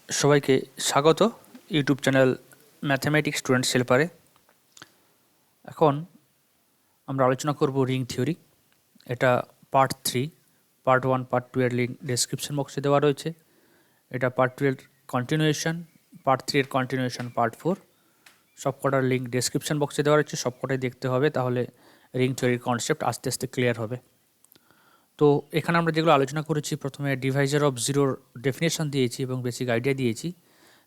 সবাইকে স্বাগত YouTube channel mathematics student হেল্পারে। এখন আমরা আলোচনা করব রিং থিওরি। এটা পার্ট 3, পার্ট 1 পার্ট 2 এর লিঙ্ক ডেসক্রিপশন বক্সে দেওয়া রয়েছে। এটা পার্ট 2 এর কন্টিনিউয়েশন, পার্ট 3 এর কন্টিনিউয়েশন পার্ট 4, সবকটার লিঙ্ক ডেসক্রিপশন বক্সে দেওয়া রয়েছে। সবকটাই দেখতে হবে, তাহলে রিং থিওরির কনসেপ্ট আস্তে আস্তে ক্লিয়ার হবে। তো এখানে আমরা যেগুলো আলোচনা করেছি, প্রথমে ডিভাইজার অফ জিরোর ডেফিনেশন দিয়েছি এবং বেসিক আইডিয়া দিয়েছি।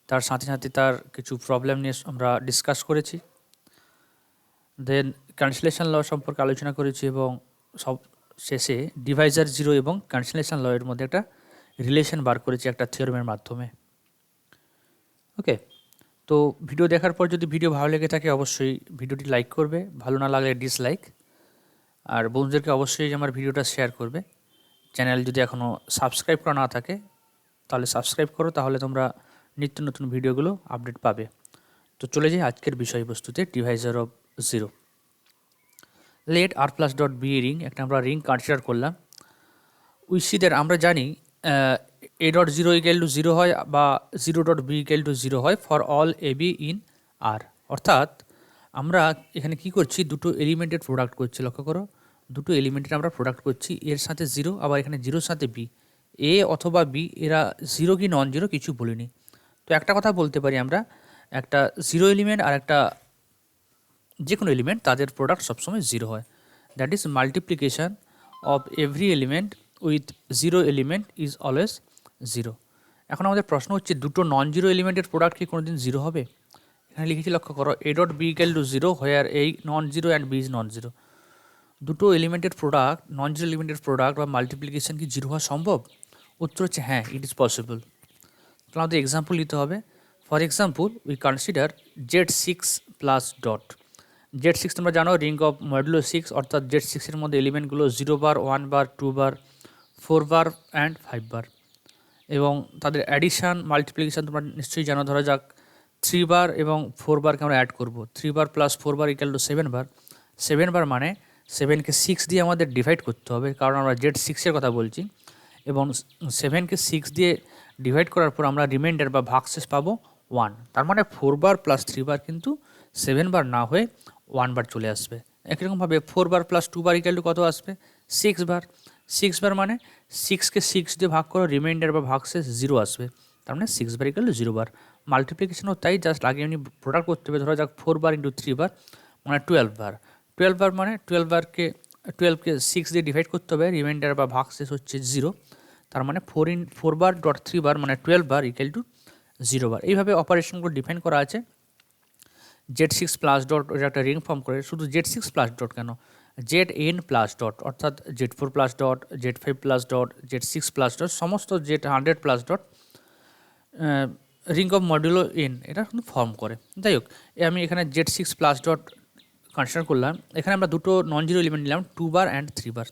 তার সাথে সাথে তার কিছু প্রবলেম নিয়ে আমরা ডিসকাস করেছি। দেন ক্যান্সেলেশন ল সম্পর্কে আলোচনা করেছি এবং সব শেষে ডিভাইজার জিরো এবং ক্যান্সেলেশন ল এর মধ্যে একটা রিলেশন বার করেছি একটা থিওরেমের মাধ্যমে। ওকে, তো ভিডিও দেখার পর যদি ভিডিও ভালো লেগে থাকে অবশ্যই ভিডিওটি লাইক করবে, ভালো না লাগলে ডিসলাইক, আর বন্ধুদেরকে অবশ্যই আমার ভিডিওটা শেয়ার করবে। চ্যানেল যদি এখনও সাবস্ক্রাইব করা না থাকে তাহলে সাবস্ক্রাইব করো, তাহলে তোমরা নিত্য নতুন ভিডিওগুলো আপডেট পাবে। তো চলে যাই আজকের বিষয়বস্তুতে, divisor of zero. Let R plus dot be ring, একটা আমরা রিং কনসিডার করলাম। উই সি দ্যাট, আমরা জানি A dot zero equal to zero হয় বা zero dot B equal to zero হয় for all A B in R. অর্থাৎ আমরা এখানে কি করছি, দুটো এলিমেন্টের প্রোডাক্ট করছি। লক্ষ্য করো, দুটো এলিমেন্টের আমরা প্রোডাক্ট করছি, এর সাথে জিরো, আবার এখানে জিরোর সাথে বি। এ অথবা বি এরা জিরো কি নন জিরো কিছু বলিনি। তো একটা কথা বলতে পারি আমরা, একটা জিরো এলিমেন্ট আর একটা যে কোনো এলিমেন্ট, তাদের প্রোডাক্ট সবসময় জিরো হয়। That is multiplication of every element with zero element is always zero. এখন আমাদের প্রশ্ন হচ্ছে, দুটো নন জিরো এলিমেন্টের প্রোডাক্ট কি কোনো দিন জিরো হবে? এখানে লিখেছি, লক্ষ্য করো, A dot B equal to zero where A non zero and B is non zero. দুটো এলিমেন্টের প্রোডাক্ট, নন জিরো এলিমেন্টের প্রোডাক্ট বা মাল্টিপ্লিকেশান কি জিরো হওয়া সম্ভব? উত্তর হচ্ছে হ্যাঁ, ইট ইজ পসিবল। তাহলে আমাদের এক্সাম্পল নিতে হবে। For example we consider Z6 plus dot. Z6 তোমরা জানো রিং অফ মডুলো 6, অর্থাৎ Z6 এর মধ্যে এলিমেন্টগুলো 0 বার, 1 বার, 2 বার, 4 বার অ্যান্ড 5 বার, এবং তাদের অ্যাডিশান মাল্টিপ্লিকেশান তোমরা নিশ্চয়ই জানো। ধরা যাক 3 বার এবং 4 বারকে আমরা অ্যাড করব। 3 বার প্লাস 4 বার ইকুয়াল টু 7 বার। 7 বার মানে 7কে 6 দিয়ে আমাদের ডিভাইড করতে হবে, কারণ আমরা Z6 এর কথা বলছি, এবং 7কে 6 দিয়ে ডিভাইড করার পর আমরা রিমাইন্ডার বা ভাগশেষ পাবো 1। তার মানে 4 বার প্লাস 3 বার কিন্তু 7 বার না হয়ে 1 বার চলে আসবে। একইরকমভাবে 4 বার প্লাস 2 বার ইকুয়াল টু কত আসবে? 6 বার। 6 বার মানে 6কে 6 দিয়ে ভাগ করো, রিমাইন্ডার বা ভাগশেষ 0 আসবে। তার মানে 6 বার ইকুয়াল টু 0 বার। মাল্টিপ্লিকেশনও তাই, জাস্ট আগে এমনি প্রোডাক্ট করতে হবে। ধরা যাক 4 বার ইন্টু 3 বার মানে 12 বার। 12 বার মানে 12কে 6 দিয়ে ডিভাইড করতে হবে, রিমাইন্ডার বা ভাগশেষ হচ্ছে 0। তার মানে 4 বার ডট 3 বার মানে 12 বার ইকুয়াল টু 0 বার। এইভাবে অপারেশনগুলো ডিফাইন করা আছে। Z6 প্লাস ডট ওটা একটা রিং ফর্ম করে। শুধু Z6 প্লাস ডট কেন, Zn প্লাস ডট, অর্থাৎ Z4 plus dot, Z5 plus dot, Z6 plus dot, সমস্ত Z100 plus dot ring of modulo n এটা কিন্তু ফর্ম করে। যাই হোক, আমি এখানে Z6 প্লাস ডট কনসিডার করলাম। এখানে আমরা দুটো নন জিরো এলিমেন্ট নিলাম, 2 বার অ্যান্ড 3 বার।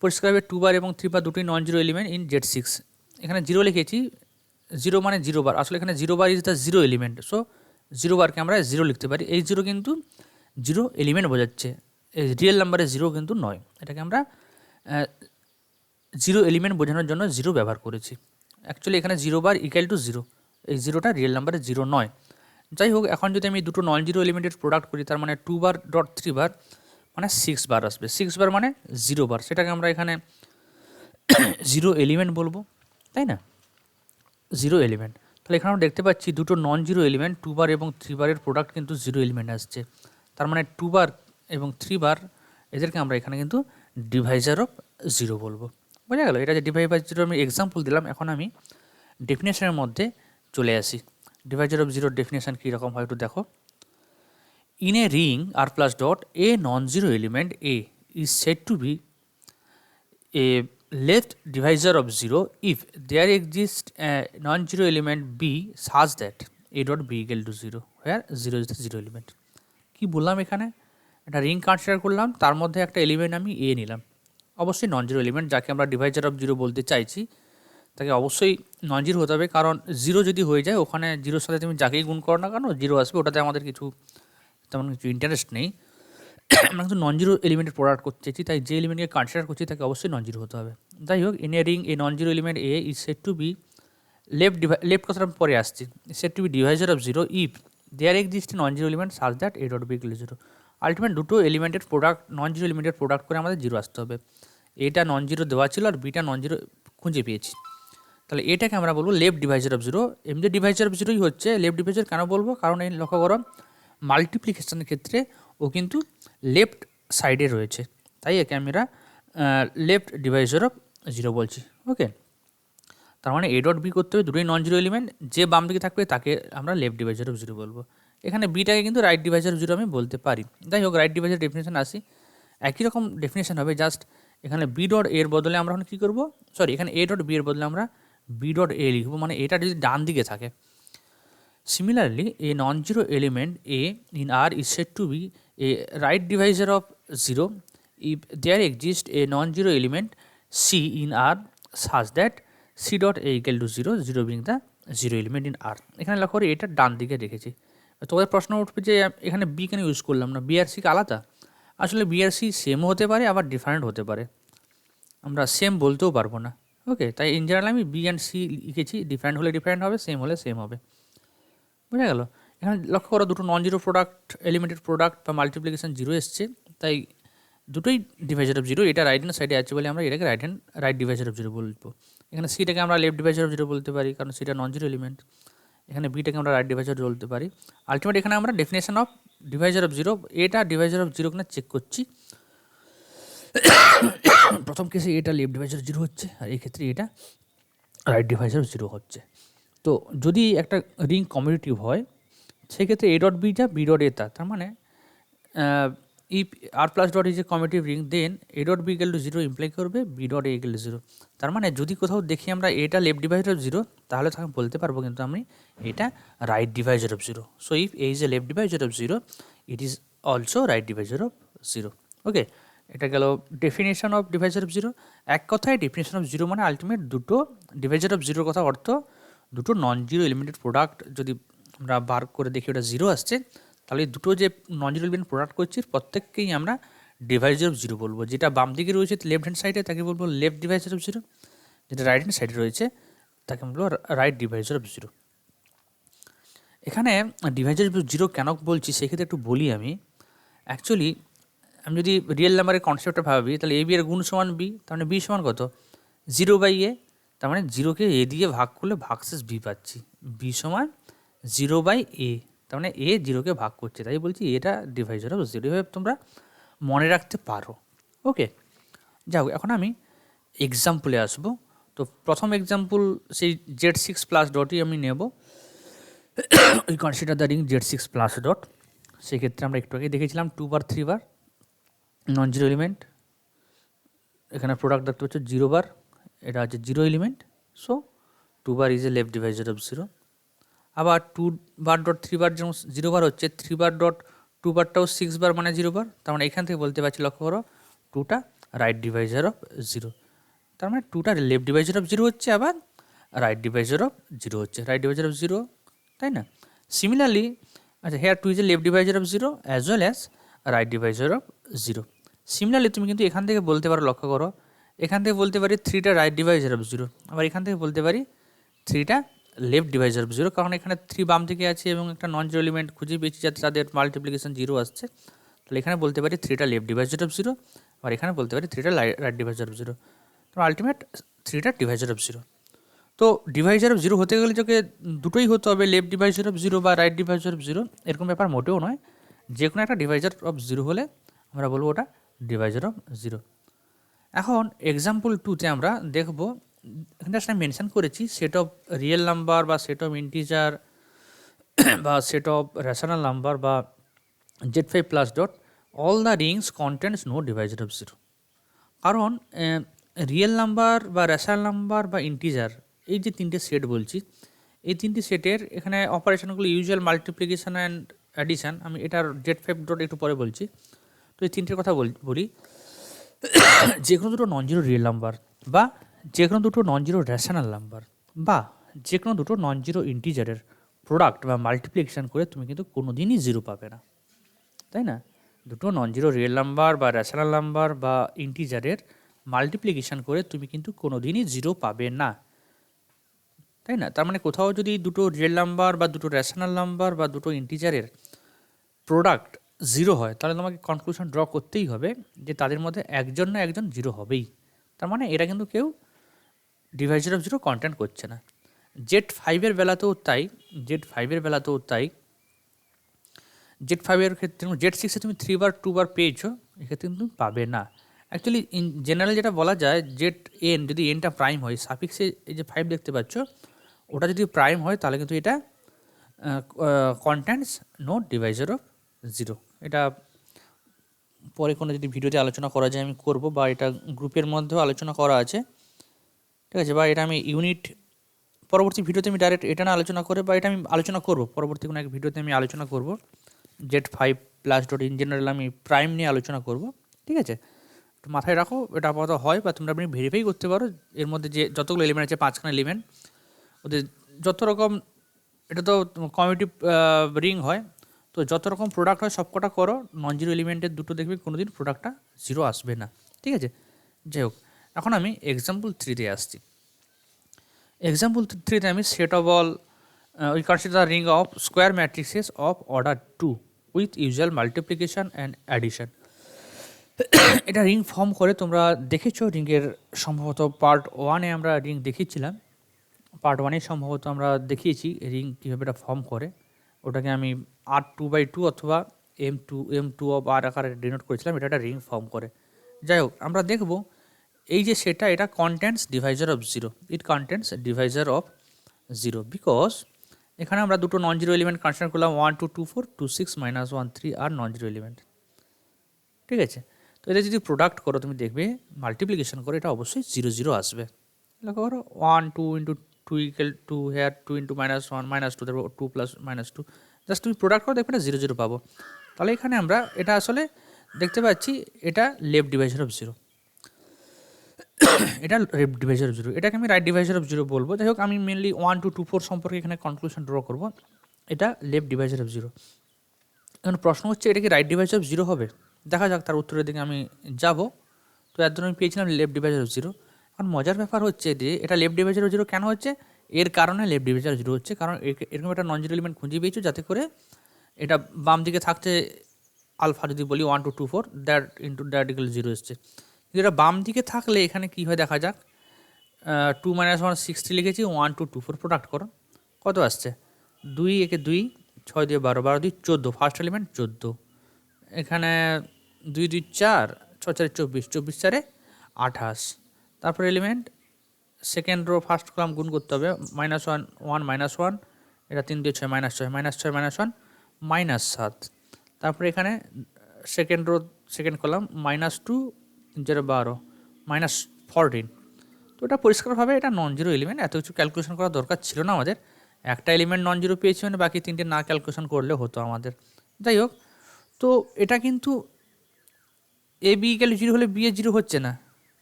পরিষ্কারভাবে 2 বার এবং 3 বার দুটোই নন জিরো এলিমেন্ট ইন Z6। এখানে জিরো লিখেছি, জিরো মানে 0 বার, আসলে এখানে 0 বার is the zero element, so 0 বারকে আমরা 0 লিখতে পারি। এই 0 কিন্তু জিরো এলিমেন্ট বোঝাচ্ছে, এই রিয়েল নাম্বারের 0 কিন্তু নয়। এটাকে আমরা জিরো এলিমেন্ট বোঝানোর জন্য 0 ব্যবহার করেছি। অ্যাকচুয়ালি এখানে 0 বার ইকুয়াল টু 0, এই 0টা রিয়েল নাম্বারের 0 নয়। যাই হোক, এখন যদি আমি দুটো নন জিরো এলিমেন্টের প্রোডাক্ট করি, তার মানে 2 বার ডট 3 বার মানে 6 বার আসবে। 6 বার মানে 0 বার, সেটাকে আমরা এখানে জিরো এলিমেন্ট বলবো, তাই না? Zero element. তাহলে এখানে আমরা দেখতে পাচ্ছি দুটো নন জিরো এলিমেন্ট 2 বার এবং 3 বারের প্রোডাক্ট কিন্তু জিরো এলিমেন্ট আসছে। তার মানে 2 বার এবং 3 বার এদেরকে আমরা এখানে কিন্তু ডিভাইজার অফ জিরো বলবো। বোঝা গেল? এটা যে ডিভাইজার জিরো আমি এক্সাম্পল দিলাম। এখন আমি ডেফিনেশনের মধ্যে চলে আসি। ডিভাইজার অফ জিরোর ডেফিনেশন কীরকম হয় একটু দেখো। In a ring R plus dot a non zero element A is said to be a left divisor of 0 if there exists a non-zero element b such that a dot b equal to 0 where 0 is the zero element। কি বললাম, এখানে একটা ring consider করলাম, তার মধ্যে একটা element আমি এ নিলাম, অবশ্যই নন জিরো এলিমেন্ট, যাকে আমরা ডিভাইজার অফ জিরো বলতে চাইছি তাকে অবশ্যই নন জিরো হতে হবে, কারণ জিরো যদি হয়ে যায় ওখানে জিরোর সাথে তুমি যাকেই গুণ করো না কেন জিরো আসবে, ওটাতে আমাদের কিছু তেমন কিছু ইন্টারেস্ট নেই। আমরা কিন্তু নন জিরো এলিমেন্টের প্রোডাক্ট করতে চাইছি, তাই যে এলিমেন্টকে কনসিডার করছি তাকে অবশ্যই নন জিরো হতে হবে। যাই হোক, in a ring a non zero element A is said to be left কথাটা পরে আসছি। Said to be divisor of zero if there exist non zero element such that A dot B equal to zero. Ultimate দুটো এলিমেন্টের product non zero এলিমেন্টের product করে আমাদের zero আসতে হবে। এটা নন জিরো দেওয়া ছিল আর বিটা নন জিরো খুঁজে পেয়েছি, তাহলে এটাকে আমরা বলবো লেফট ডিভাইজার অফ জিরো। এমনি ডিভাইজার অফ জিরোই হচ্ছে, লেফট ডিভাইজার কেন বলবো, কারণ এই লক্ষ্য করো মাল্টিপ্লিকেশনের ক্ষেত্রে ও কিন্তু লেফট সাইডে রয়েছে, তাই একে আমরা লেফট ডিভাইজার অফ জিরো বলছি। ওকে, তার মানে এ ডট বি করতে হবে দুটোই নন জিরো এলিমেন্ট, যে বাম দিকে থাকবে তাকে আমরা লেফট ডিভাইজার অফ জিরো বলবো। এখানে বিটাকে কিন্তু রাইট ডিভাইজার অফ জিরো আমি বলতে পারি। যাই হোক, রাইট ডিভাইজার ডেফিনেশন আসি, একই রকম ডেফিনেশন হবে, জাস্ট এখানে বি ডট এর বদলে আমরা এখন কী করবো, সরি এখানে এ ডট বি এর বদলে আমরা বি ডট এ লিখবো, মানে এটা যদি ডান দিকে থাকে। Similarly a non zero element A in R is said to B a right divisor of zero if there exist a non zero element C in R such that C dot A equal to zero, zero being the zero element in R. এখানে লক্ষ্য করি এটা ডান দিকে রেখেছি। তোমাদের প্রশ্ন উঠবে যে এখানে বি কেন ইউজ করলাম না, বি আর সি আলাদা? আসলে বি আর সি সেমও হতে পারে আবার ডিফারেন্ট হতে পারে, আমরা সেম বলতেও পারবো না। ওকে, তাই ইন জেনারেল আমি বি অ্যান্ড সি লিখেছি, ডিফারেন্ট হলে ডিফারেন্ট হবে, সেম হলে সেম হবে। বুঝা গেল? এখানে লক্ষ্য করো দুটো নন জিরো প্রোডাক্ট এলিমেন্টের প্রোডাক্ট বা মাল্টিপ্লিকেশন জিরো এসছে, তাই দুটোই ডিভাইজার অফ জিরো। এটা রাইট হ্যান্ড সাইডে আছে বলে আমরা এটাকে রাইট ডিভাইজার অফ জিরো বলবো। এখানে সিটাকে আমরা লেফট ডিভাইজার অফ জিরো বলতে পারি, কারণ সিটা নন জিরো এলিমেন্ট। এখানে বিটাকে আমরা রাইট ডিভাইজার বলতে পারি। আলটিমেট এখানে আমরা definition of divisor of zero, এটা ডিভাইজার অফ জিরো কিনা চেক করছি। প্রথম কেসে এটা লেফট ডিভাইজার জিরো হচ্ছে, আর এই ক্ষেত্রে এটা রাইট ডিভাইজার জিরো হচ্ছে। তো যদি একটা রিং কমিউটিভ হয় সেক্ষেত্রে এ ডট বি যা বি ডট এ তা, তার মানে if R plus dot is a commutative ring then A dot B equal to zero imply করবে B dot A equal to zero. তার মানে যদি কোথাও দেখি আমরা এটা লেফট ডিভাইজার অফ জিরো, তাহলে তাকে বলতে পারবো কিন্তু আমি এটা right divisor of zero. So if A is a left divisor of zero it is also right divisor of zero. Okay, এটা গেল definition of divisor of zero. এক কথায় ডেফিনেশন অফ জিরো মানে আলটিমেট দুটো ডিভাইজার অফ জিরোর কথা অর্থ দুটো নন জিরো এলিমেন্টেড প্রোডাক্ট যদি আমরা বার করে দেখি ওটা জিরো আসছে, তাহলে দুটো যে নন জিরো এলিমেন্ট প্রোডাক্ট করছি প্রত্যেককেই আমরা ডিভাইজার অফ জিরো বলবো। যেটা বাম দিকে রয়েছে লেফট হ্যান্ড সাইডে তাকে বলবো লেফট ডিভাইজার অফ জিরো, যেটা রাইট হ্যান্ড সাইডে রয়েছে তাকে বলবো রাইট ডিভাইজার অফ জিরো। এখানে ডিভাইজার অফ জিরো কেন বলছি সেক্ষেত্রে একটু বলি আমি। অ্যাকচুয়ালি আমি যদি রিয়েল নাম্বারের কনসেপ্টটা ভাবি, তাহলে এ বি এর গুণ সমান বি, তার মানে বি সমান কত, জিরো বাই এ। তার মানে জিরোকে এ দিয়ে ভাগ করলে ভাগশেষ বি পাচ্ছি, বি সমান জিরো বাই এ। তার মানে এ জিরোকে ভাগ করছে, তাই বলছি এটা ডিভাইজার অফ জিরো। এভাবে তোমরা মনে রাখতে পারো। ওকে, যাও এখন আমি এক্সাম্পলে আসবো। তো প্রথম এক্সাম্পল সেই জেড সিক্স প্লাস ডটই আমি নেব। We consider the ring Z six plus dot. সেক্ষেত্রে আমরা একটু আগে দেখেছিলাম 2 বার 3 বার নন জিরো এলিমেন্ট, এখানে প্রোডাক্ট দেখতে পাচ্ছ 0 বার, এটা হচ্ছে zero element. So 2 bar is a left divisor of zero. আবার 2 বার ডট 3 বার যেমন 0 বার হচ্ছে, 3 বার ডট 2 বারটাও 6 বার মানে 0 বার। তার মানে এখান থেকে বলতে পারছি লক্ষ্য করো 2টা রাইট ডিভাইজার অফ জিরো। তার মানে 2টা লেফট ডিভাইজার অফ জিরো হচ্ছে, আবার রাইট ডিভাইজার অফ জিরো হচ্ছে, রাইট ডিভাইজার অফ জিরো, তাই না? সিমিলারলি আচ্ছা, here 2 is a left divisor of zero as well as right divisor of zero. Similarly তুমি কিন্তু এখান থেকে বলতে পারো, লক্ষ্য করো এখান থেকে বলতে পারি 3টা রাইট ডিভাইজার অফ জিরো, আবার এখান থেকে বলতে পারি 3টা লেফট ডিভাইজার অফ জিরো, কারণ এখানে 3 বাম দিকে আছে এবং একটা নন জিরো এলিমেন্ট খুঁজে পেয়েছি যাতে তাদের মাল্টিপ্লিকেশন জিরো আসছে। তাহলে এখানে বলতে পারি 3টা লেফট ডিভাইজার অফ জিরো, আর এখানে বলতে পারি 3টা রাইট ডিভাইজার অফ জিরো। তো আলটিমেট 3টা ডিভাইজার অফ জিরো। তো ডিভাইজার অফ জিরো হতে গেলে তোকে দুটোই হতে হবে, লেফট ডিভাইজার অফ জিরো বা রাইট ডিভাইজার অফ জিরো, এরকম ব্যাপার মোটেও নয়। যে কোনো একটা ডিভাইজার অফ জিরো হলে আমরা বলবো ওটা ডিভাইজার অফ জিরো। এখন এক্সাম্পল 2তে আমরা দেখব, এখানে আসলে মেনশন করেছি সেট অফ রিয়েল নাম্বার বা সেট অফ ইন্টিজার বা সেট অফ রেশনাল নাম্বার বা Z five plus dot all the rings contents no divisor of zero. কারণ রিয়েল নাম্বার বা রেশনাল নাম্বার বা ইন্টিজার এই যে তিনটে সেট বলছি, এই তিনটি সেটের এখানে অপারেশনগুলো ইউজুয়াল মাল্টিপ্লিকেশন অ্যান্ড অ্যাডিশান, আমি এটার জেড ফাইভ ডট একটু পরে বলছি। তো এই তিনটের কথা বলি, যে কোনো দুটো নন জিরো রিয়েল নাম্বার বা যে কোনো দুটো নন জিরো রেশনাল নাম্বার বা যে কোনো দুটো নন জিরো ইন্টিজারের প্রোডাক্ট বা মাল্টিপ্লিকেশন করে তুমি কিন্তু কোনো দিনই জিরো পাবে না, তাই না? দুটো নন জিরো রিয়েল নাম্বার বা রেশনাল নাম্বার বা ইন্টিজারের মাল্টিপ্লিকেশন করে তুমি কিন্তু কোনো দিনই জিরো পাবে না। তাই না? তার মানে কোথাও যদি দুটো রিয়েল নাম্বার বা দুটো রেশনাল নাম্বার বা দুটো ইন্টিজারের প্রোডাক্ট জিরো হয়, তাহলে তোমাকে কনক্লুশন ড্র করতেই হবে যে তাদের মধ্যে একজন না একজন জিরো হবেই। তার মানে এরা কিন্তু কেউ ডিভাইজার অফ জিরো কন্টেন্ট করছে না। Z5 বেলাতেও তাই, Z5 বেলাতেও তাই। Z5 ক্ষেত্রে Z6 তুমি 3 বার 2 বার পেয়েছো, এক্ষেত্রে কিন্তু পাবে না। অ্যাকচুয়ালি ইন জেনারেল যেটা বলা যায়, ZN যদি এনটা প্রাইম হয়, সাফিক্সে এই যে 5 দেখতে পাচ্ছ, ওটা যদি প্রাইম হয় তাহলে কিন্তু এটা contents no divisor of zero. এটা পরে কোনো যদি ভিডিওতে আলোচনা করা যায় আমি করব, বা এটা গ্রুপের মধ্যেও আলোচনা করা আছে, ঠিক আছে, বা এটা আমি ইউনিট পরবর্তী ভিডিওতে আমি ডাইরেক্ট এটা না আলোচনা করে, বা এটা আমি আলোচনা করব পরবর্তী কোনো এক ভিডিওতে আমি আলোচনা করব। Z5+ ইন জেনারেল আমি প্রাইম নিয়ে আলোচনা করব, ঠিক আছে। একটু মাথায় রাখো, এটা আপাতত হয়, বা তোমরা আপনি ভেরিফাই করতে পারো এর মধ্যে যে যতগুলো এলিমেন্ট আছে, 5খানা এলিমেন্ট, ওদের যত রকম, এটা তো কমিউটিভ রিং হয়, তো যত রকম প্রোডাক্ট হয় সব কটা করো, নন জিরো এলিমেন্টের দুটো দেখবে কোনো দিন প্রোডাক্টটা জিরো আসবে না, ঠিক আছে। যাই হোক, এখন আমি এক্সাম্পল 3-তে আসছি। এক্সাম্পল 3-তে আমি set of all we consider the ring of square matrices of order 2 with usual multiplication and addition. এটা রিং ফর্ম করে, তোমরা দেখেছো রিংয়ের সম্ভবত পার্ট 1-এ আমরা রিং দেখিয়েছিলাম, পার্ট 1-এ সম্ভবত আমরা দেখিয়েছি রিং কীভাবে এটা ফর্ম করে। ওটাকে আমি R2/2 অথবা M2 অফ R আকারে ডিনোট করেছিলাম, এটা একটা রিং ফর্ম করে। যাই হোক, আমরা দেখব এই যে সেটা, এটা contents divisor of zero, it contents divisor of zero, because এখানে আমরা দুটো নন জিরো এলিমেন্ট কনসিডার করলাম, 1 2 2 4 2 6 -1 3 আর নন জিরো এলিমেন্ট, ঠিক আছে। তো এটা যদি প্রোডাক্ট করো, তুমি দেখবে মাল্টিপ্লিকেশন করে এটা অবশ্যই 0 0 আসবে। লক্ষ্য করো, 1 2 into 2 equal to here 2 into -1 -2, তারপর 2 প্লাস -2, জাস্ট তুমি প্রোডাক্ট করো, দেখবে এটা 0 0 পাবো। তাহলে এখানে আমরা এটা আসলে দেখতে পাচ্ছি এটা লেফট ডিভাইজার অফ জিরো, এটা লেফট ডিভাইজার অফ জিরো, এটাকে আমি রাইট ডিভাইজার অফ জিরো বলবো। যাই হোক, আমি মেনলি 1 2 2 4 সম্পর্কে এখানে কনক্লুশন ড্র করবো, এটা লেফট ডিভাইজার অফ জিরো। এখন প্রশ্ন হচ্ছে এটা কি রাইট ডিভাইজার অফ জিরো হবে? দেখা যাক, তার উত্তরের দিকে আমি যাব। তো এর জন্য আমি পেয়েছিলাম লেফট ডিভাইজার অফ জিরো। এখন মজার ব্যাপার হচ্ছে যে এটা লেফট ডিভাইজার অফ জিরো কেন হচ্ছে, এর কারণে লেফট ডিভাইজার অফ জিরো হচ্ছে, কারণ এরকম একটা নন জিরো এলিমেন্ট খুঁজে পেয়েছো যাতে করে এটা বাম দিকে থাকতে আলফা যদি বলি 1 2 2 4 দ্যাট ইন্টু দ্যাট ইকুয়াল 0 এসছে। কিন্তু এটা বাম দিকে থাকলে এখানে কী হয় দেখা যাক, 2 -1 60 লিখেছি, 1 2 2 4 প্রোডাক্ট করো, কত আসছে, 2 একে 2, 6 দিয়ে 12, 12 2 14, ফার্স্ট এলিমেন্ট 14, এখানে 2 2 4, 6 4 24, 24 4 28, তারপর element second row first column গুণ করতে হবে, -1 1 -1, এটা 3 দিয়ে 6 -6 -6 -1 -7, তারপরে এখানে সেকেন্ড রো সেকেন্ড কলাম -2 0 12 -14। তো এটা পরিষ্কারভাবে এটা নন জিরো এলিমেন্ট, এত কিছু ক্যালকুলেশন করার দরকার ছিল না আমাদের। একটা এলিমেন্ট নন জিরো পেয়েছি মানে বাকি 3টে না ক্যালকুলেশন করলে হতো আমাদের। যাই হোক, তো এটা কিন্তু এ বি ইকুয়াল 0 হলে বি এর 0 হচ্ছে না,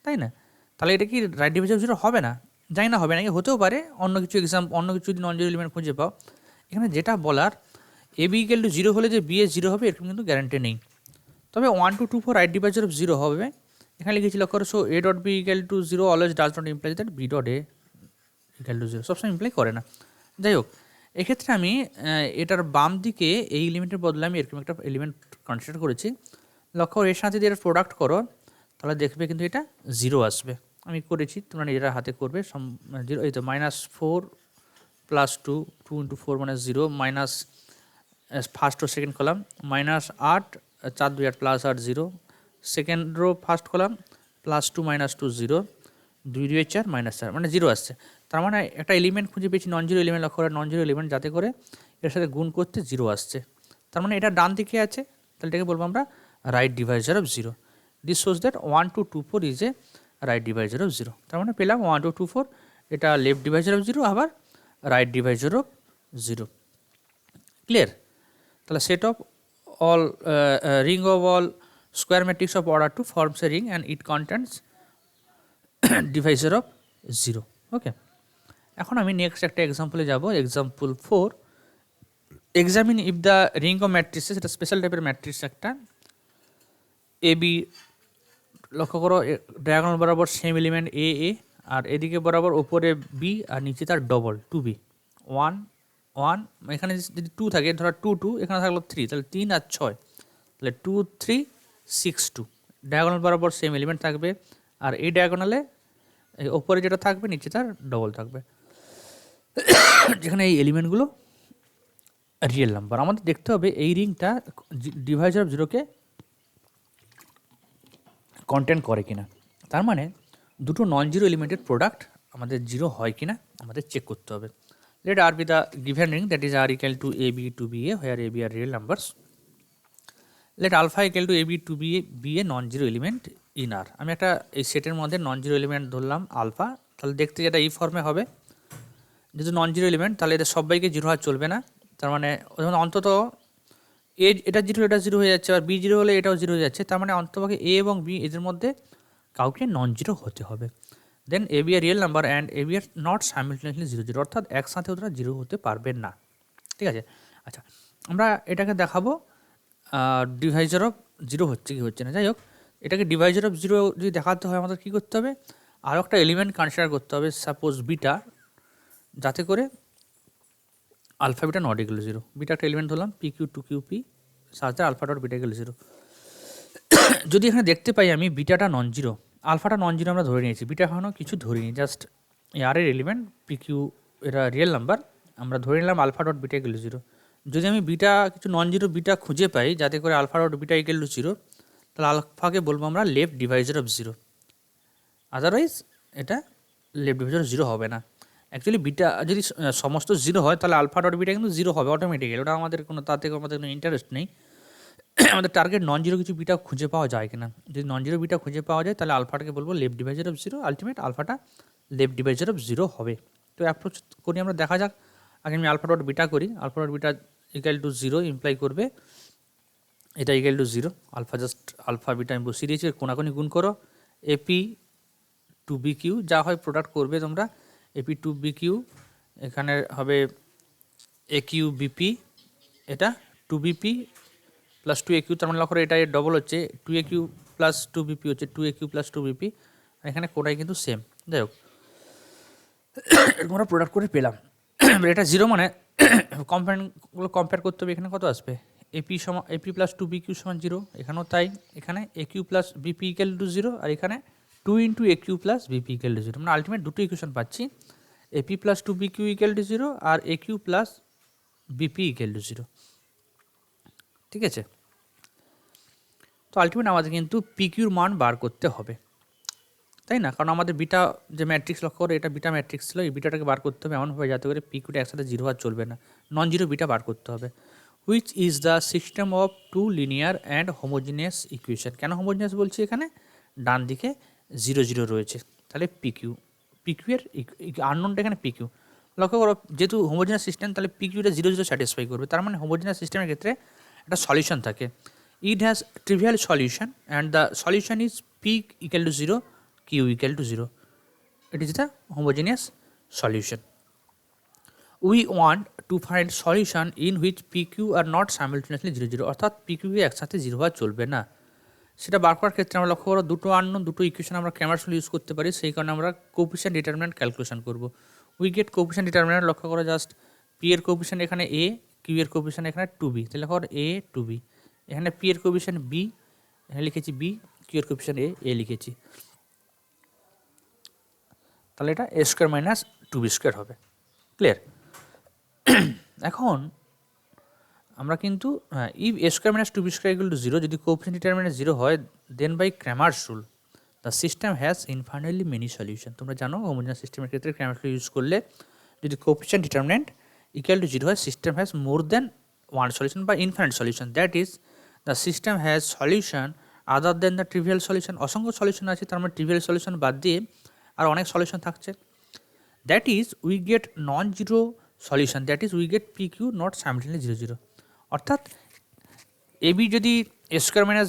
তাই না? তাহলে এটা কি রাইট ডিভাইজার 0 হবে না? জানি না, হবে নাকি, হতেও পারে, অন্য কিছু অন্য কিছু যদি নন জিরো এলিমেন্ট খুঁজে পাও। এখানে যেটা বলার, এ বি ইকুয়াল 0 হলে যে বি এর 0 হবে এরকম কিন্তু গ্যারান্টি নেই। তবে 1 2 2 4 রাইট ডিভাইজার অফ 0 হবে। এখানে লিখেছি, লক্ষ্য করো, so A dot B equal to 0 always does not imply that B dot A equal to 0, সবসময় ইমপ্লাই করে না। যাই হোক, এক্ষেত্রে আমি এটার বাম দিকে এই এলিমেন্টের বদলে আমি এরকম একটা এলিমেন্ট কনসিডার করেছি। লক্ষ্য, এর সাথে যদি এটা প্রোডাক্ট করো তাহলে দেখবে কিন্তু এটা 0 আসবে। আমি করেছি, তোমরা নিজেরা হাতে করবে। 0, এই তো -4 + 2, 2 × 4 -0, মাইনাস ফার্স্ট ও second column -8, 4 2 8 +8 0, second row first column +2 -2 0, 2 2 4 -4 মানে 0 আসছে। তার মানে একটা এলিমেন্ট খুঁজে পেয়েছি নন জিরো এলিমেন্ট, লক্ষ্য করে নন জিরো এলিমেন্ট যাতে করে এর সাথে গুণ করতে 0 আসছে। তার মানে এটা ডান দিকে আছে, তাহলে এটাকে বলবো আমরা right divisor of 0। This shows that 1 2 2 4 is a right divisor of 0। তার মানে পেলাম 1 2 2 4 এটা লেফট ডিভাইজার অফ 0, আবার রাইট ডিভাইজার অফ 0। ক্লিয়ার? তাহলে set of all ring of all square matrix of order 2 forms a ring and it contents divisor of 0। Okay, এখন আমি next একটা এক্সাম্পলে যাব। Example 4, examine if the ring of matrices, এটা special টাইপের matrix একটা, A B, লক্ষ্য করো ডায়াগোনাল বরাবর সেম এলিমেন্ট এ এ আর এদিকে বরাবর ওপরে বি আর নিচে তার ডবল 2b 1 1, এখানে যদি 2 থাকে ধরো 2 2, এখানে থাকলো 3, তাহলে 3 আর 6, তাহলে 2 3 6 2। ডায়াগোনাল বরাবর সেম এলিমেন্ট থাকবে, আর এই ডায়াগোনালে ওপরে যেটা থাকবে নিচে তার ডবল থাকবে, যেখানে এই এলিমেন্টগুলো রিয়েল নাম্বার। আমাদের দেখতে হবে এই রিংটা ডিভাইজার অফ জিরোকে কন্টেন্ট করে কিনা। তার মানে দুটো নন জিরো এলিমেন্টের প্রোডাক্ট আমাদের জিরো হয় কিনা আমাদের চেক করতে হবে। Let R be the given ring that is R equal to A B two B A, where A B are real numbers. Let alpha equal to A B two B A non zero element in R. আমি একটা এই সেটের মধ্যে non zero element ধরলাম alpha, তাহলে দেখতে যেটা এই ফর্মে হবে, যেহেতু নন জিরো এলিমেন্ট তাহলে এদের সবাইকে জিরো হওয়া চলবে না। তার মানে অন্তত এটা জিরো হয়ে যাচ্ছে, আর বি জিরো হলে এটাও জিরো হয়ে যাচ্ছে, তার মানে অন্ততপক্ষে এ এবং বি এদের মধ্যে কাউকে নন জিরো হতে হবে। Then A B are real number and A B are not simultaneously zero zero, অর্থাৎ একসাথে ওরা জিরো হতে পারবেন না। ঠিক আছে, আচ্ছা আমরা এটাকে দেখাবো ডিভাইজার অফ জিরো হচ্ছে কি হচ্ছে না। যাই হোক, এটাকে ডিভাইজার অফ জিরো যদি দেখাতে হয় আমাদের কী করতে হবে, আরও একটা এলিমেন্ট কনসিডার করতে হবে, সাপোজ বিটা, যাতে করে alpha beta not equal to zero. Beta একটা এলিমেন্ট ধরলাম P Q two Q P, সাথে alpha dot beta equal to zero. যদি এখানে দেখতে পাই আমি বিটাটা নন জিরো, আলফাটা নন জিরো আমরা ধরে নিয়েছি, বিটা এখনও কিছু ধরিনি, জাস্ট আর এর এলিমেন্ট পি কিউ এটা রিয়েল নাম্বার, আমরা ধরে নিলাম alpha dot beta equal to zero. যদি আমি বিটা কিছু নন জিরো বিটা খুঁজে পাই যাতে করে alpha dot beta equal to zero, তাহলে আলফাকে বলবো আমরা left divisor of zero, otherwise এটা লেফট ডিভাইজার অফ জিরো হবে না। অ্যাকচুয়ালি বিটা যদি সমস্ত জিরো হয় তাহলে আলফা ডট বিটা কিন্তু জিরো হবে অটোমেটিক্যালি, ওটা আমাদের কোনো তাতে আমাদের কোনো ইন্টারেস্ট নেই। আমাদের টার্গেট নন জিরো কিছু বিটা খুঁজে পাওয়া যায় কিনা, যদি নন জিরো বিটা খুঁজে পাওয়া যায় তাহলে আলফাটাকে বলবো left divisor of zero, ultimate আলফাটা লেফট ডিভাইজার অফ জিরো হবে। তো অ্যাপ্রোচ করি আমরা, দেখা যাক। আগে আমি আলফা ডট বিটা করি, alpha dot beta equal to zero imply করবে এটা equal to zero, alpha just alpha beta আমি বসিয়ে দিয়েছি, কোনাকুনি গুণ করো, এপি টু বি কিউ যা হয় প্রোডাক্ট করবে তোমরা, এপি টু বি কিউ এখানে হবে এ কিউ বিপি, এটা টু বিপি প্লাস টু এ কিউ, তার মানে লক্ষ্য এটা ডবল হচ্ছে টু এ কিউ প্লাস টু বিপি হচ্ছে টু এ কিউ প্লাস টু বিপি, এখানে কোটাই কিন্তু সেম। যাই হোক, আমরা প্রোডাক্ট করে পেলাম। এটা জিরো মানে কম্পেয়ারগুলো কম্পেয়ার করতে হবে, এখানে কত আসবে, এপি সমান A P plus two B Q সমান জিরো, এখানেও তাই, এখানে A Q plus B P equal to zero, আর এখানে two into A Q plus B P equal to zero, মানে আলটিমেট দুটো ইকুয়েশন পাচ্ছি, A P plus two B Q equal to zero আর A Q plus B P equal to zero. ঠিক আছে, তো ultimate আমাদের কিন্তু পি কিউর মান বার করতে হবে, তাই না? কারণ আমাদের বিটা যে ম্যাট্রিক্স লক্ষ্য করে এটা বিটা ম্যাট্রিক্স ছিল, এই বিটাটাকে বার করতে হবে এমনভাবে যাতে করে পি কিউটা একসাথে জিরো আর চলবে না, নন জিরো বিটা বার করতে হবে। Which is the system of two linear and homogeneous equation. কেন হোমোজিনিয়াস বলছি, এখানে ডান দিকে জিরো জিরো রয়েছে, তাহলে পি কিউ এর আননোনটা এখানে পি কিউ। লক্ষ্য করো, যেহেতু হোমোজিনিয়াস সিস্টেম তাহলে পি কিউটা জিরো জিরো স্যাটিসফাই করবে, তার মানে হোমোজিনিয়াস সিস্টেমের ক্ষেত্রে একটা সলিউশন থাকে, it has trivial solution and the solution is p equal to 0, q equal to 0. It is the homogeneous solution. We want to find solution in which pq are not simultaneously 0 0, অর্থাৎ pq কে একসাথে zero হওয়া চলবে না। সেটা বার করার ক্ষেত্রে আমরা লক্ষ্য করো দুটো আননোন দুটো ইকুয়েশন আমরা ক্যামারসুল ইউজ করতে পারি, সেই কারণে আমরা কোফিশিয়েন্ট ডিটারমিনেন্ট ক্যালকুলেশন করব। উই গেট কোফিশিয়েন্ট ডিটারমিনেন্ট, লক্ষ্য করো জাস্ট পি এর কোফিশিয়েন্ট এখানে এ, কিউ এর কোফিশিয়েন্ট এখানে টু বি, তাহলে লক্ষ্য করো এ টু বি, এখানে পি এর কোফিশিয়েন্ট বি, এখানে লিখেছি বি, কিউ এর কোফিশিয়েন্ট এ লিখেছি, তাহলে এটা A square minus two B square হবে। ক্লিয়ার? এখন আমরা কিন্তু if A square minus two B square equal to zero, যদি কোফিশিয়েন্ট ডিটারমিনেন্ট জিরো হয় then by Cramer's rule the system has infinitely many solution. তোমরা জানো হোমোজিনিয়াস সিস্টেমের ক্ষেত্রে ক্র্যামারস রুল ইউজ করলে যদি coefficient determinant equal to zero হয়, system has more than one solution বা infinite solution, that is the system has solution other than the trivial solution. অসংখ্য solution আছে, তার মানে ট্রিভিয়াল সলিউশন বাদ দিয়ে আর অনেক সলিউশন থাকছে। That is we get non zero solution, that is we get P Q not simultaneously zero zero. অর্থাৎ AB যদি এ স্কোয়ার মাইনাস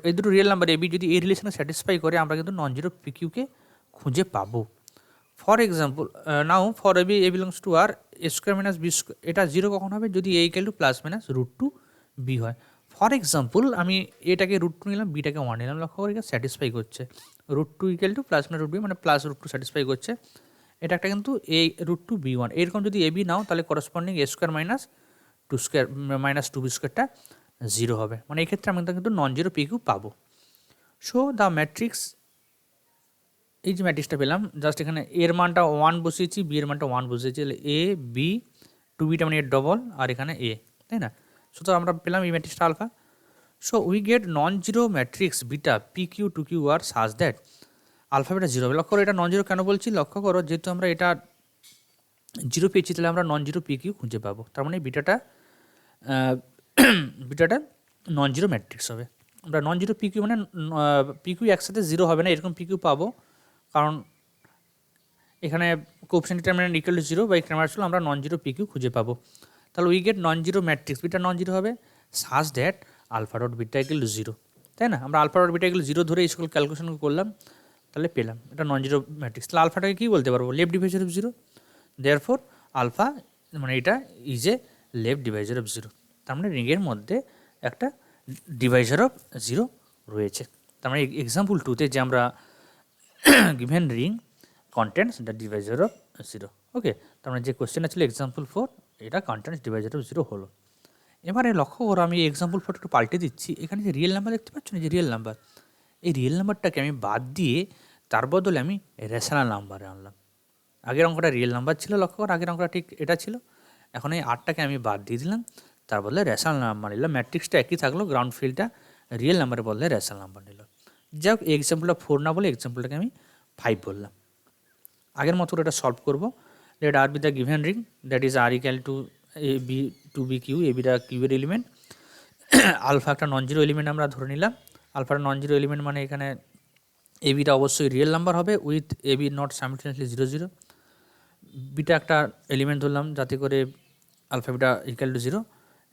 এই দুটো রিয়েল নাম্বার এবি যদি এই রিলেশনে স্যাটিসফাই করে, আমরা কিন্তু নন জিরো পি কিউকে খুঁজে পাবো। For example now for a b a belongs to R a square minus b square, এটা জিরো কখন হবে, যদি a equal to plus minus root two b হয়। ফর এক্সাম্পল আমি এটাকে √2 নিলাম, বিটাকে 1 নিলাম, লক্ষ্য করে স্যাটিসফাই করছে। √2 ইকুয়াল টু প্লাস মানে √b মানে প্লাস √2 স্যাটিসফাই করছে। এটা একটা কিন্তু এই √2 b1 এরকম যদি এবি নাও তাহলে corresponding a square minus 2 square minus 2b স্কোয়ারটা 0 হবে, মানে এই ক্ষেত্রে আমি কিন্তু নন জিরো পিকিউ পাবো। সো দ্য ম্যাট্রিক্স, এই যে ম্যাট্রিক্সটা পেলাম, জাস্ট এখানে এর মানটা 1 বসিয়েছি, বি এর মানটা 1 বসিয়েছি, এ বি 2bটা মানে এর ডবল আর এখানে এ, তাই না? সুতরাং আমরা পেলাম এই ম্যাট্রিক্সটা alpha. So we get non zero matrix beta p Q two q আর such that alpha beta zero হবে। লক্ষ্য করো এটা নন জিরো কেন বলছি, লক্ষ্য করো যেহেতু আমরা এটা জিরো পেয়েছি তাহলে আমরা নন জিরো পি কিউ খুঁজে পাবো, তার মানে বিটাটা বিটাটা নন জিরো ম্যাট্রিক্স হবে। আমরা নন জিরো পি কিউ মানে পি কিউ একসাথে জিরো হবে না এরকম পি কিউ পাবো, কারণ এখানে coefficient determinant equal to zero by Cramer rule আমরা নন জিরো পি কিউ খুঁজে পাবো। তাহলে we get non zero matrix beta non zero হবে such that alpha dot beta equal to zero, তাই না? আমরা alpha dot beta equal zero ধরে এই সকল ক্যালকুলেশন করলাম, তাহলে পেলাম এটা নন জিরো ম্যাট্রিক্স। তাহলে আলফাটাকে কী বলতে পারবো, left divisor of zero. Therefore alpha মানে এটা is a left divisor of zero, তার মানে রিংয়ের মধ্যে একটা ডিভাইজার অফ জিরো রয়েছে। তার মানে এক্সাম্পল টুতে যে আমরা given ring contains the divisor of zero, okay, তার মানে যে কোয়েশ্চেনটা ছিল এক্সাম্পল 4 এটা কন্টেন্টস ডিভাইজার অফ জিরো হলো। এবারে লক্ষ্য করো আমি এক্সাম্পল 4 একটু পাল্টে দিচ্ছি, এখানে যে রিয়েল নাম্বার দেখতে পাচ্ছ না, যে রিয়েল নাম্বার, এই রিয়েল নাম্বারটাকে আমি বাদ দিয়ে তার বদলে আমি রেশনাল নাম্বারে আনলাম। আগের অঙ্কটা রিয়েল নাম্বার ছিল, লক্ষ্য করো আগের অঙ্কটা ঠিক এটা ছিল, এখন এই 8টাকে আমি বাদ দিয়ে দিলাম, তার বদলে রেশনাল নাম্বার নিলাম। ম্যাট্রিক্সটা একই থাকলো, গ্রাউন্ড ফিল্ডটা রিয়েল নাম্বারের বদলে রেশনাল নাম্বার নিল। যাই হোক এক্সাম্পলটা 4 না বলে এক্সাম্পলটাকে আমি 5 বললাম। আগের মতো এটা সলভ করবো। Let R be the given ring that is R equal to A B two B q, a beta কিউয়ের এলিমেন্ট, আলফা একটা নন জিরো এলিমেন্ট আমরা ধরে নিলাম। আলফার নন জিরো এলিমেন্ট মানে এখানে এ বিটা অবশ্যই রিয়েল নাম্বার হবে with A B not simultaneously 0 0। Beta একটা এলিমেন্ট ধরলাম যাতে করে আলফা বিটা ইকুয়াল টু 0।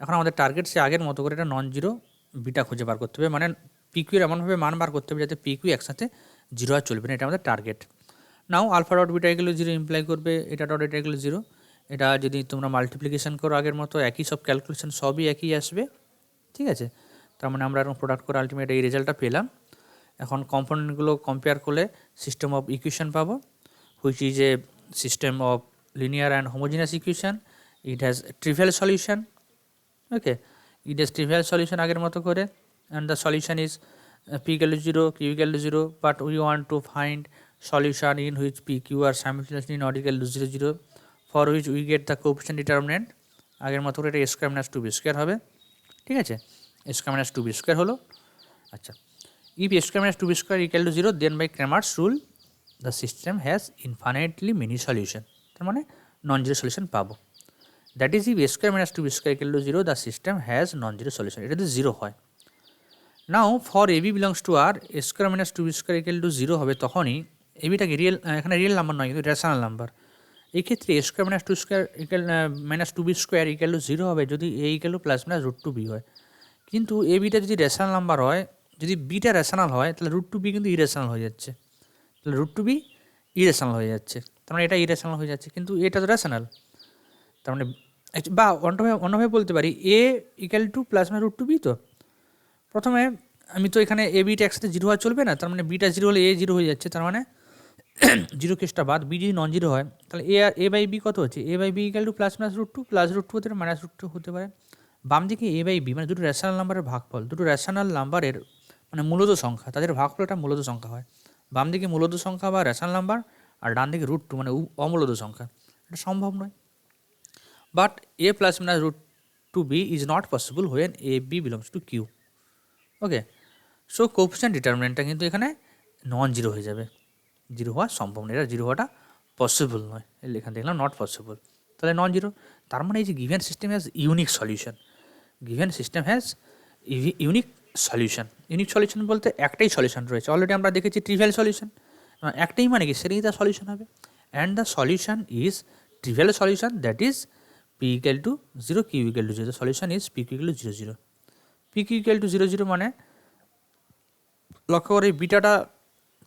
এখন আমাদের টার্গেট সে আগের মতো করে এটা নন জিরো বিটা খুঁজে বার করতে হবে, মানে পিকিউর এমনভাবে মান বার করতে হবে যাতে পিকিউ একসাথে জিরো আর চলবে না, এটা আমাদের target. Now alpha dot beta equal to 0 imply করবে এটা ডট এটা ইকুয়াল টু 0। এটা যদি তোমরা মাল্টিপ্লিকেশন করো আগের মতো একই সব ক্যালকুলেশন সবই একই আসবে, ঠিক আছে? তার মানে আমরা এরকম প্রোডাক্ট করে আলটিমেট এই রেজাল্টটা পেলাম। এখন কম্পোনেন্টগুলো কম্পেয়ার করলে সিস্টেম অফ ইকুয়েশন পাবো, which is a system of linear and homogeneous equation. It has trivial solution, okay, it has trivial solution আগের মতো করে, and the solution is p equal to 0, q equal to 0, but we want to find solution in which p, q are simultaneously not equal to 0 0, for which we get the coefficient determinant আগের মতো করে এটা a square minus 2b square হবে, ঠিক আছে? a square minus 2b square হলো। আচ্ছা, if a square minus 2b square equal to 0 then by Cramer's rule the system has infinitely many solution, তার মানে নন জিরো সলিউশন পাবো। That is if a square minus 2b square equal to 0 the system has non zero solution, এটা যদি zero হয়। Now for a b belongs to R a square minus 2b square equal to 0 হবে তখনই, এবিটাকে real, এখানে real number নয় কিন্তু rational number, এই ক্ষেত্রে a square minus 2 square equal minus 2b square equal to 0 হবে যদি a equal to plus minus √2b হয়। কিন্তু এ বিটা যদি রেশনাল নাম্বার হয়, যদি বিটা রেশনাল হয় তাহলে √2b কিন্তু ইরেশনাল হয়ে যাচ্ছে, তাহলে √2b ইরেশনাল হয়ে যাচ্ছে, তার মানে এটা ইরেশনাল হয়ে যাচ্ছে, কিন্তু এটা তো রেশনাল, তার মানে বা অন্যভাবে বলতে পারি a equal to plus minus √2b। তো প্রথমে আমি তো এখানে এ বিটা একসাথে জিরো হওয়া চলবে না, তার মানে বিটা জিরো হলে এ জিরো হয়ে যাচ্ছে, তার মানে জিরো কেসটা বাদ, বি যদি নন জিরো হয় তাহলে এ বাই বি কত হচ্ছে, a by b equal to plus minus √2, plus √2 হতে পারে মাইনাস √2 হতে পারে। বাম দিকে এ বাই বি মানে দুটো রেশনাল নাম্বারের ভাগফল, দুটো রেশনাল নাম্বারের মানে মূলত সংখ্যা, তাদের ভাগফলটা মূলত সংখ্যা হয়। বাম দিকে মূলত সংখ্যা বা রেশনাল নাম্বার আর ডান দিকে √2 মানে অমূলত সংখ্যা, এটা সম্ভব নয়। But a plus minus √2b is not possible when a b belongs to q, okay. So coefficient ডিটারমিনেন্টটা কিন্তু এখানে নন জিরো হয়ে যাবে, জিরো হওয়া সম্ভব নয়, এটা জিরো হওয়াটা পসিবল নয়, এখানে দেখলাম নট পসিবল, তাহলে নন জিরো। তার মানে এই যে given system has unique solution, given system has unique solution. Unique solution বলতে একটাই সলিউশন রয়েছে, অলরেডি আমরা দেখেছি ট্রিভিয়াল সলিউশন, একটাই মানে কি সেটাই তার সলিউশন হবে, and the solution is trivial solution that is p equal to 0, q equal to 0, the solution is p equal to 0 0, p q equal to 0 0 মানে লক্ষ্য করে বিটাটা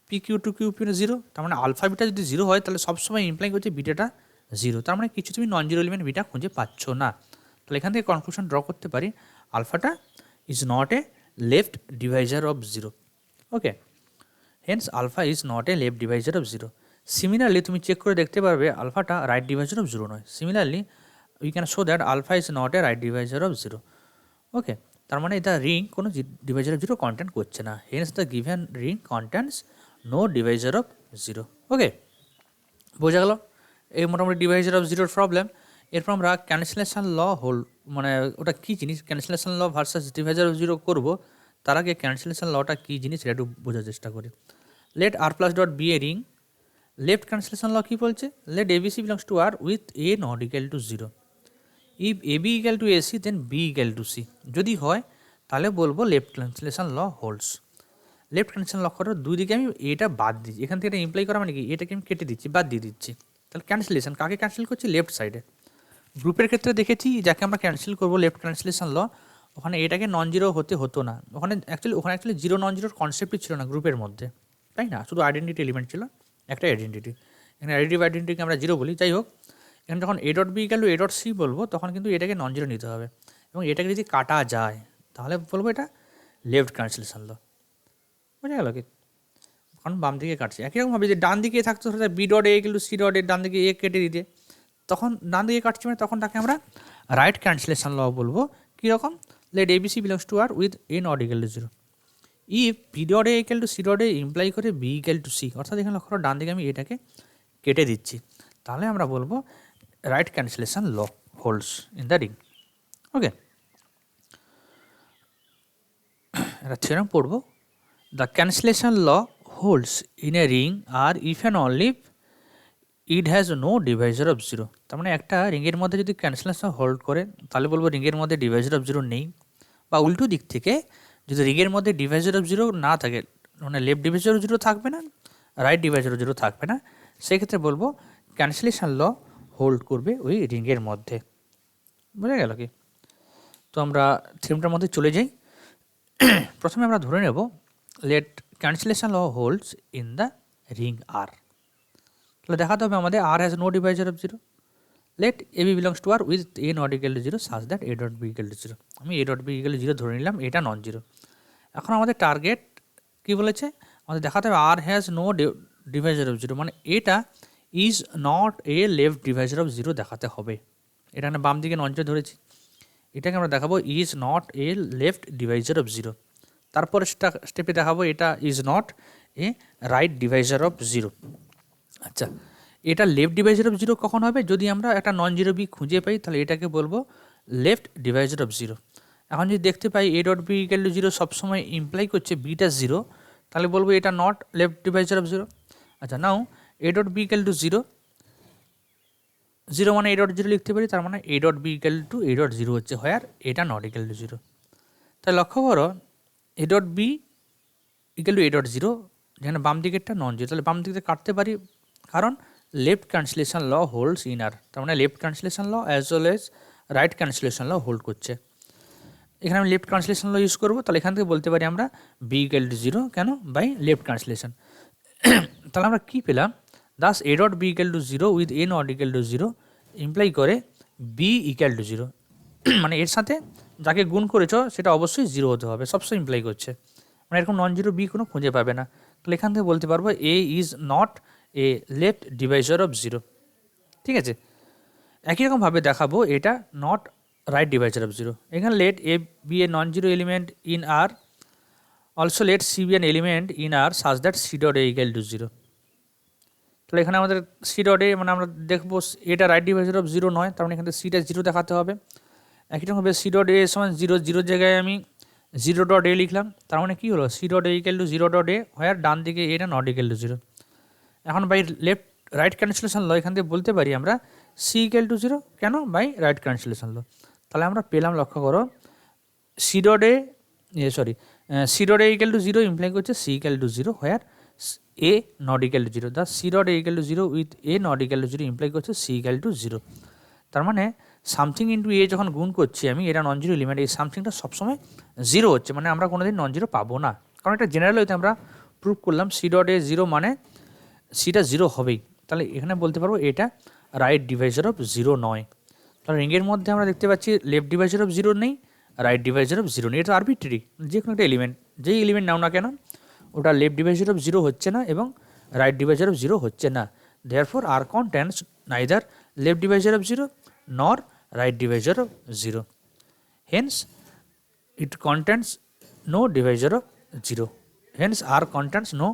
p Q two Q p 0, তার মানে আলফা বিটা যদি 0 হয় তাহলে সবসময় ইমপ্লাই করছে বিটাটা 0, তার মানে কিছু তুমি নন জিরো এলিমেন্ট বিটা খুঁজে পাচ্ছ না। তাহলে এখান থেকে কনক্লুশন ড্র করতে পারি আলফাটা is not a left divisor of 0. Okay, hence alpha is not a left divisor of 0. Similarly তুমি চেক করে দেখতে পারবে আলফাটা রাইট ডিভাইজার অফ 0 নয়। Similarly we can show that alpha is not a right divisor of 0. Okay, তার মানে এটা ring কোনো ডিভাইজার অফ 0 কন্টেন্ট করছে না। Hence the given ring contents no divisor of 0. Okay, বোঝা গেল এই মোটামুটি ডিভাইজার অফ 0 প্রবলেম। এরপর আমরা ক্যান্সেলেশন ল মানে ওটা কী জিনিস, cancellation law versus divisor of 0 করবো, তার আগে ক্যান্সেলেশন লটা কী জিনিস সেটা একটু বোঝার চেষ্টা করি। Let R plus dot be a ring, left cancellation law কী বলছে, let A B C belongs to R with A not equal to 0. If A B equal to A C then B equal to C, যদি হয় তাহলে বলবো left cancellation law holds. Left cancellation law করার দুই দিকে আমি এটা বাদ দিচ্ছি, এখান থেকে এটা ইমপ্লাই করা মানে কি, এটাকে আমি কেটে দিচ্ছি, বাদ দিয়ে দিচ্ছি। তাহলে ক্যান্সেলেশন কাকে ক্যান্সেল করছি, লেফট সাইডে। গ্রুপের ক্ষেত্রে দেখেছি যাকে আমরা ক্যান্সেল করবো লেফট ক্যান্সেলেশন ল, ওখানে এটাকে নন জিরো হতো না, ওখানে অ্যাকচুয়ালি জিরো নন জিরোর কনসেপ্টই ছিল না গ্রুপের মধ্যে, তাই না, শুধু আইডেন্টিটি এলিমেন্ট ছিল, একটা আইডেন্টিটি। এখানে অ্যাডিটিভ আইডেন্টিটিকে আমরা জিরো বলি। যাই হোক, এখানে যখন A dot B equal to A dot C বলবো তখন কিন্তু এটাকে নন জিরো নিতে হবে, এবং এটাকে যদি কাটা যায় তাহলে বলবো এটা লেফট ক্যান্সেলেশন ল। বোঝা গেল কি, কারণ বাম দিকে কাটছে। একই রকমভাবে যে ডান দিকে থাকতো b dot A equal to C dot a, ডান দিকে এ কেটে দিতে, তখন ডান দিকে কাটছে মানে তখন তাকে আমরা রাইট ক্যান্সেলেশন ল বলবো। কীরকম, let A B C belongs to R with A not equal to 0. If B dot A equal to C dot A imply করে বি ইকুয়াল টু সি, অর্থাৎ এখানে লক্ষ্য করো ডান দিকে আমি এটাকে কেটে দিচ্ছি, তাহলে আমরা বলবো right cancellation law holds in the ring. Okay, একটা থিওরেম পড়বো, the cancellation law holds in a ring R if and only it has no divisor of 0. তার মানে একটা রিংয়ের মধ্যে যদি ক্যান্সেলেশন হোল্ড করে তাহলে বলবো রিংয়ের মধ্যে ডিভাইজার অফ 0 নেই, বা উল্টো দিক থেকে যদি রিংয়ের মধ্যে ডিভাইজার অফ 0 না থাকে, মানে লেফট ডিভাইজার অফ 0 থাকবে না, রাইট ডিভাইজার অফ 0 থাকবে না, সেক্ষেত্রে বলবো ক্যান্সেলেশন ল হোল্ড করবে ওই রিংয়ের মধ্যে। বোঝা গেল কি? তো আমরা থিওরেমটার মধ্যে চলে যাই। প্রথমে আমরা ধরে নেব let cancellation law holds in the ring R. তাহলে দেখাতে হবে আমাদের R has no divisor of 0. Let A b belongs to R with A not equal to 0 such that A dot B equal to 0. আমি a dot B equal to 0 ধরে নিলাম, এটা non zero. এখন আমাদের টার্গেট কী বলেছে, আমাদের দেখাতে হবে আর হ্যাজ নো ডিভাইজার অফ 0, মানে এটা is not a left divisor of 0 দেখাতে হবে। এটা আমরা বাম দিকে নন জিরো ধরেছি, এটাকে আমরা দেখাবো is not a left divisor of 0। তারপরে স্টেপে দেখাবো এটা is not a right divisor of 0। আচ্ছা, এটা লেফট ডিভাইজার অফ 0 কখন হবে, যদি আমরা একটা নন জিরো বি খুঁজে পাই তাহলে এটাকে বলবো লেফট ডিভাইজার অফ 0। এখন যদি দেখতে পাই a dot B equal to 0 সবসময় ইমপ্লাই করছে বিটা 0, তাহলে বলবো এটা নট লেফট ডিভাইজার অফ 0। আচ্ছা, now a dot B equal to 0, 0 মানে এ ডট 0 লিখতে পারি, তার মানে A dot B equal to A dot 0 হচ্ছে হয়, আর এটা নট ইকুয়াল টু 0। তাই লক্ষ্য করো A dot B equal to A dot 0, যেখানে বাম দিকেরটা নন জিরো, তাহলে বাম দিকে কাটতে পারি, কারণ left cancellation law holds in R, তার মানে left cancellation law as well as right cancellation law hold করছে। এখানে আমি লেফট ক্যান্সেলেশন ল ইউজ করবো, তাহলে এখান থেকে বলতে পারি আমরা বি ইকুয়াল টু 0 কেন, বাই লেফট ক্যান্সেলেশন। তাহলে আমরা কী পেলাম, thus A dot B equal to 0 with A not equal to 0 imply করে বি ইকুয়াল টু 0, মানে এর সাথে যাকে গুণ করেছ সেটা অবশ্যই 0 হতে হবে, সবসময় ইমপ্লাই করছে, মানে এরকম নন জিরো বি কোনো খুঁজে পাবে না। তাহলে এখান থেকে বলতে পারবো a is not a left divisor of 0। ঠিক আছে, একই রকমভাবে দেখাবো এটা নট রাইট ডিভাইজার অফ 0। এখানে let A be A non zero element in R, also let C be an element in R such that C dot A equal to 0। তাহলে এখানে আমাদের সি ডট এ, মানে আমরা দেখবো এটা রাইট ডিভাইজার অফ 0 নয়, তার মানে এখানে সিটা 0 দেখাতে হবে। একই রকমভাবে সি ডট এ সমান 0, 0 জায়গায় আমি 0 ডট এ লিখলাম, তার মানে কী হলো C dot A equal to 0 dot A হয়, আর ডান দিকে এটা নট ইকুয়াল টু 0। এখন বাই লেফট রাইট ক্যান্সেলেশন ল এখান থেকে বলতে পারি আমরা সি ইকুয়াল টু 0 কেন, বাই রাইট ক্যান্সেলেশন ল। তাহলে আমরা পেলাম, লক্ষ্য করো c dot a c dot A equal to 0 imply করছে c equal to 0 where a not equal to 0, the c dot A equal to 0 with A not equal to 0 imply করছে c equal to 0। তার মানে something into এ যখন গুণ করছি আমি, এটা non zero element, এই সামথিংটা সবসময় 0 হচ্ছে, মানে আমরা কোনোদিন নন জিরো পাবো না, কারণ এটা জেনারেল হইতে আমরা প্রুভ করলাম সি ডট এ 0 মানে সিটা 0 হবেই। তাহলে এখানে বলতে পারবো এটা রাইট ডিভাইজার অফ 0 নয়। তাহলে রিংয়ের মধ্যে আমরা দেখতে পাচ্ছি লেফট ডিভাইজার অফ 0 নেই, রাইট ডিভাইজার অফ জিরো নেই, এটা আরবিট্রারি, যে কোনো একটা এলিমেন্ট, যেই এলিমেন্ট নাও না কেন ওটা লেফট ডিভাইজার অফ জিরো হচ্ছে না এবং রাইট ডিভাইজার অফ জিরো হচ্ছে না। Therefore R contains neither left divisor of zero nor right divisor of zero, hence it contains no divisor of 0, hence R contains no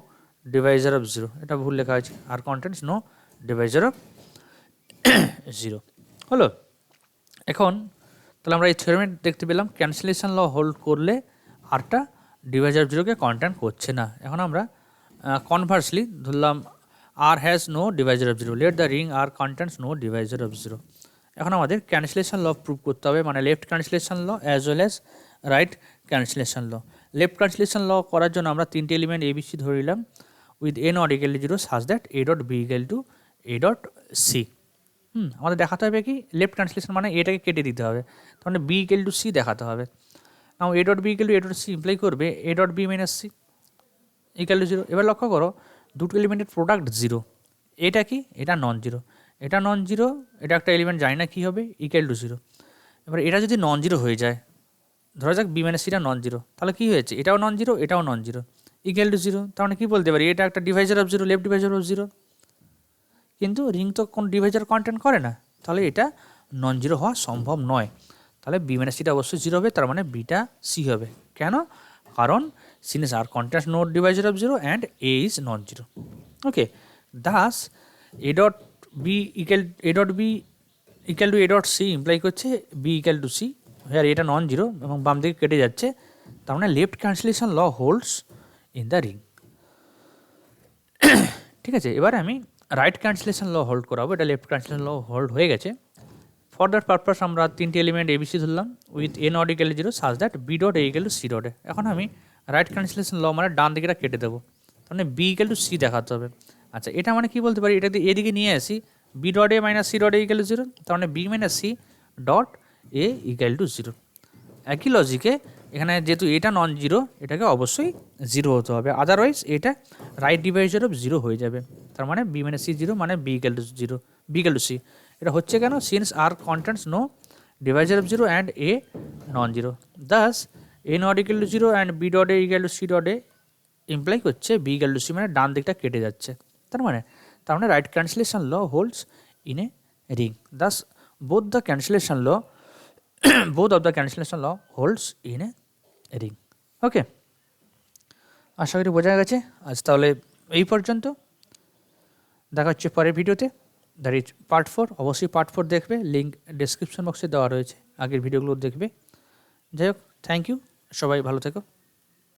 divisor of 0, এটা ভুল লেখা আছে, R contains no divisor of 0 হলো। এখন তাহলে আমরা এই থিওরেমে দেখতে পেলাম ক্যান্সেলেশন ল হোল্ড করলে আরটা ডিভাইজার অফ জিরোকে কন্টেন্ট করছে না। এখন আমরা কনভার্সলি ধরলাম R has no divisor of 0, let the ring R contains no divisor of 0। এখন আমাদের ক্যান্সেলেশন ল প্রুভ করতে হবে, মানে left cancellation law as well as right cancellation law. Left cancellation law করার জন্য আমরা তিনটে এলিমেন্ট এবিসি ধরে নিলাম with A not equal to 0 such that A dot B equal to A dot c. আমাদের দেখাতে হবে কি লেফট ক্যান্সেলেশন মানে এটাকে কেটে দিতে হবে, তার মানে বি ইকুয়াল টু সি দেখাতে হবে। Now a dot B equal to A dot C imply করবে a dot b minus c equal to 0। এবার লক্ষ্য করো দুটো এলিমেন্টের প্রোডাক্ট 0, এটা কি এটা নন জিরো, এটা নন জিরো, এটা একটা এলিমেন্ট জানি না কী হবে ইকুয়াল টু 0। এবার এটা যদি নন জিরো হয়ে যায়, ধরা যাক বি মাইনাস সিটা নন জিরো, তাহলে কী হয়েছে এটাও নন জিরো এটাও নন জিরো ইকুয়াল টু 0, তার মানে কী বলতে পারি এটা একটা Deviser of zero, left divisor of 0, কিন্তু রিং তো কোন ডিভাইজার কন্টেন্ট করে না, তাহলে এটা নন জিরো হওয়া সম্ভব নয়। তাহলে বি মাইনাস সিটা অবশ্যই 0 হবে, তার মানে বিটা সি হবে। কেন? কারণ since R contents no divisor of 0 and A is non zero. Okay, thus A dot B equal to A dot C imply করছে বি ইকুয়াল টু সি, আর এটা নন জিরো এবং বাম দিকে কেটে যাচ্ছে, তার মানে left cancellation law holds in the ring. ঠিক আছে, এবারে আমি রাইট ক্যান্সেলেশন ল হোল্ড করাবো, এটা লেফট ক্যান্সেলেশন ল হোল্ড হয়ে গেছে। ফর দ্যাট পারপাস আমরা তিনটি এলিমেন্ট এবিসি ধরলাম with A not equal to 0 such that B dot A equal to C dot A. এখন আমি রাইট ক্যান্সেলেশন ল মানে ডান দিকেটা কেটে দেবো, তার মানে বি ইকুয়াল টু সি দেখাতে হবে। আচ্ছা, এটা মানে কি বলতে পারি, এটা এদিকে নিয়ে আসি B dot A minus C dot A equal to 0, তার মানে B minus C dot A equal to 0। একই লজিকে এখানে যেহেতু এটা নন জিরো এটাকে অবশ্যই 0 হতে হবে, আদারওয়াইজ এটা রাইট ডিভাইজার অফ 0 হয়ে যাবে, তার মানে বি মাইনাস সি 0 মানে B equal to 0, B equal to C. এটা হচ্ছে কেন, since R contents no divisor of 0 and A non zero, thus A not equal to 0 and B dot A equal to C dot A imply করছে B equal to C, মানে ডান দিকটা কেটে যাচ্ছে, তার মানে right cancellation law holds in a ring, thus both the cancellation law both of the cancellation law holds in a ring. ওকে, আশা করি বোঝা গেছে। আজ তাহলে এই পর্যন্ত, দেখা হচ্ছে পরের ভিডিওতে, দ্যাট ইজ পার্ট 4। অবশ্যই পার্ট 4 দেখবে, লিঙ্ক ডেসক্রিপশন বক্সে দেওয়া রয়েছে, আগের ভিডিওগুলো দেখবে। যাই হোক, থ্যাংক ইউ, সবাই ভালো থেকো।